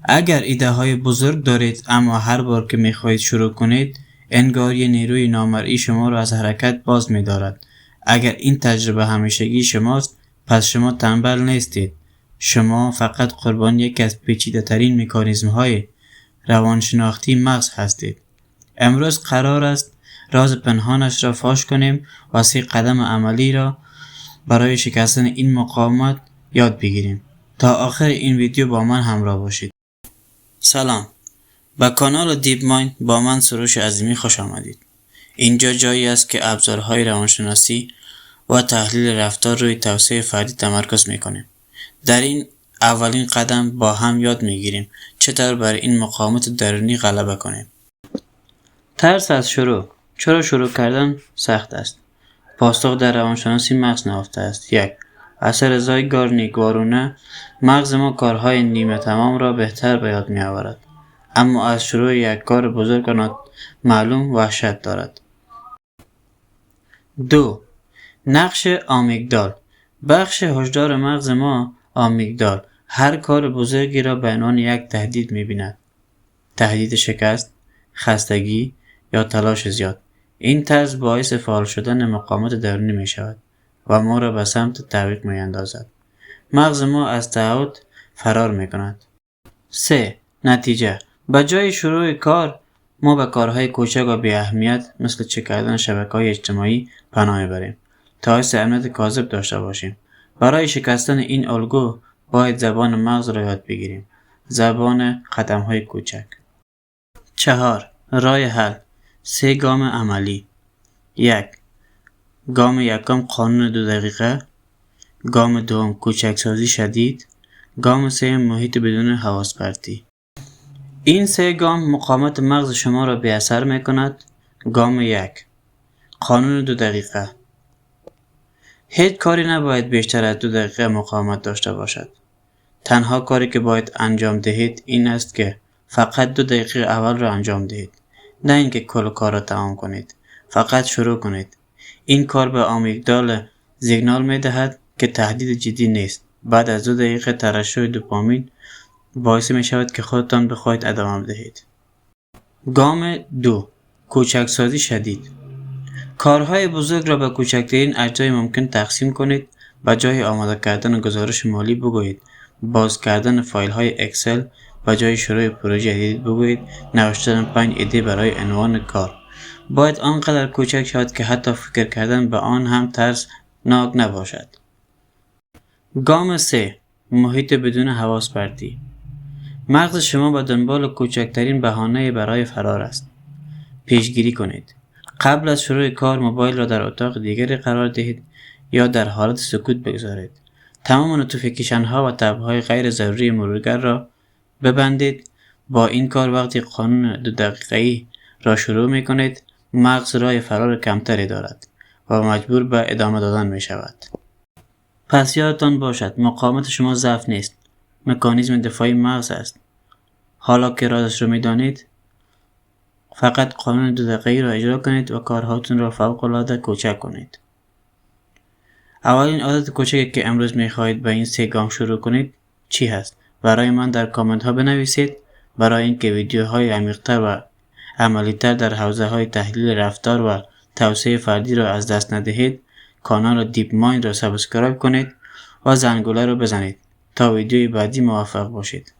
اگر ایده های بزرگ دارید اما هر بار که میخواهید شروع کنید انگار یه نیروی نامرئی شما را از حرکت باز می‌دارد. اگر این تجربه همیشگی شماست پس شما تنبل نیستید. شما فقط قربان یکی از پیچیده‌ترین مکانیزم‌های روانشناختی مغز هستید. امروز قرار است راز پنهانش را فاش کنیم و 3 قدم عملی را برای شکستن این مقاومت یاد بگیریم. تا آخر این ویدیو با من همراه باشید. سلام. به کانال دیپ مایند با من سروش عظیمی خوش آمدید. اینجا جایی است که ابزارهای روانشناسی و تحلیل رفتار روی توسعه فردی تمرکز میکنیم. در این اولین قدم با هم یاد میگیریم چطور بر این مقاومت درونی غلبه کنیم. ترس از شروع. چرا شروع کردن سخت است؟ پاسخ در روانشناسی مغز نهفته است. 1. اثر زایگارنیک وارونه مغز ما کارهای نیمه تمام را بهتر به یاد می آورد، اما از شروع یک کار بزرگ و معلوم وحشت دارد. 2. نقش آمیگدال. بخش هشدار مغز ما آمیگدال هر کار بزرگی را به عنوان یک تهدید می بیند. تهدید شکست، خستگی یا تلاش زیاد. این طرز باعث فعال شدن مقاومت درونی می شود و ما را به سمت تعویق می اندازد. مغز ما از تعهد فرار می کند. 3. نتیجه. به جای شروع کار ما به کارهای کوچک و بی اهمیت مثل چک کردن شبکه‌های اجتماعی پناه بریم تا حس امنیت کاذب داشته باشیم. برای شکستن این الگو باید زبان مغز را یاد بگیریم. زبان قدم‌های کوچک. 4. راه حل. 3 گام عملی. 1. گام یکم قانون 2 دقیقه. گام دوم کوچکسازی شدید. گام سوم محیط بدون حواس پرتی. این 3 گام مقاومت مغز شما را بی اثر می کند. گام 1. قانون 2 دقیقه. هیچ کاری نباید بیشتر از 2 دقیقه مقاومت داشته باشد. تنها کاری که باید انجام دهید این است که فقط 2 دقیقه اول را انجام دهید. نه اینکه کل کار را تمام کنید. فقط شروع کنید. این کار به آمیگدال سیگنال می دهد که تهدید جدی نیست. بعد از 2 دقیقه ترشح دوپامین باعث می شود که خودتان بخواهید ادامه دهید. گام 2. کوچکسازی شدید. کارهای بزرگ را به کوچکترین اجزای ممکن تقسیم کنید. به جای آماده کردن گزارش مالی بگویید باز کردن فایل های اکسل. به جای شروع پروژه جدید بگویید نوشتن 5 ایده برای عنوان کار. باید آنقدر کوچک شود که حتی فکر کردن به آن هم ترسناک نباشد. گام 3. محیط بدون حواس پرتی. مغز شما به دنبال کوچکترین بهانه برای فرار است. پیشگیری کنید. قبل از شروع کار موبایل را در اتاق دیگری قرار دهید یا در حالت سکوت بگذارید. تمام نوتیفیکیشن ها و تب های غیر ضروری مرورگر را ببندید. با این کار وقتی قانون 2 دقیقه‌ای را شروع می کنید مغز راه فرار کمتری دارد و مجبور به ادامه دادن می شود. پس یادتان باشد مقاومت شما ضعف نیست. مکانیزم دفاعی مغز است. حالا که رازش را می دانید فقط قانون 2 دقیقه‌ای را اجرا کنید و کارهاتون را فوق‌العاده کوچک کنید. اولین عادت کوچکی که امروز می خواهید به این 3 گام شروع کنید چی هست؟ برای من در کامنت ها بنویسید. برای اینکه ویدیوهای عمیق‌تر و عملی‌تر در حوزه‌های تحلیل رفتار و توسعه فردی را از دست ندهید کانال دیپ مایند را سابسکرایب کنید و زنگوله را بزنید تا ویدیوی بعدی موفق باشید.